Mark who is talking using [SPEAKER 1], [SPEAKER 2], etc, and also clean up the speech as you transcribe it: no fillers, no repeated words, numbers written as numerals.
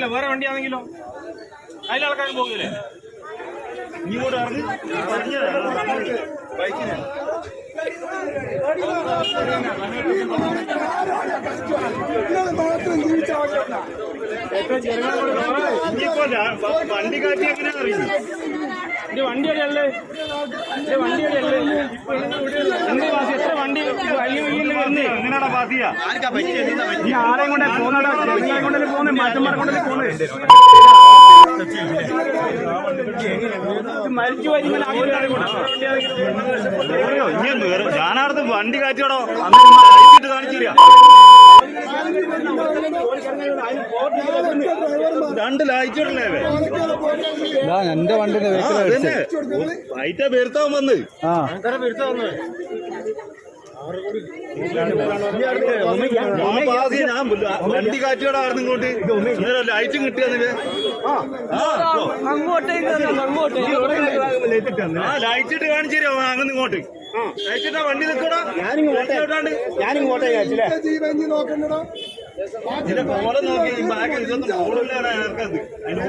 [SPEAKER 1] വേറെ വണ്ടിയാണെങ്കിലോ അതിലാൾക്കാരും പോകില്ലേ ഇങ്ങോട്ട് ഇറങ്ങി ബൈക്കിന് വണ്ടി കാറ്റി എങ്ങനെ അറിയുന്നു വണ്ടിയല്ലേ എത്ര വണ്ടി എങ്ങനെയാണോ പാസിയ ആരെയും കൊണ്ടേ പോകുന്ന മാറ്റന്മാരെ കൊണ്ടല്ലേ പോകുന്നത് മരിച്ചു ഞാനവിടുത്തെ വണ്ടി കാറ്റിയോടോ അന്നിട്ട് കാണിച്ചില്ല രണ്ട് ലൈറ്റിടല്ലേ
[SPEAKER 2] എന്റെ വണ്ടിന്റെ
[SPEAKER 1] ലൈറ്റാ പെരുത്താൻ വന്ന് ഞാൻ വണ്ടി കാറ്റിയോടായിരുന്നു ഇങ്ങോട്ട് ലൈറ്റും കിട്ടിയെന്നില്ലേ ലൈറ്റ് ഇട്ട് കാണിച്ചു തരുമോ അങ്ങനെ ഇങ്ങോട്ട് ലൈറ്റിട്ടാ വണ്ടി നിൽക്കടാ
[SPEAKER 2] ഞാനിങ്ങോട്ടേ
[SPEAKER 1] ഇതിന്റെ കോല നോക്കി ബാഗ് ഇതൊന്നും കോളില്ലാണ് അതിന്റെ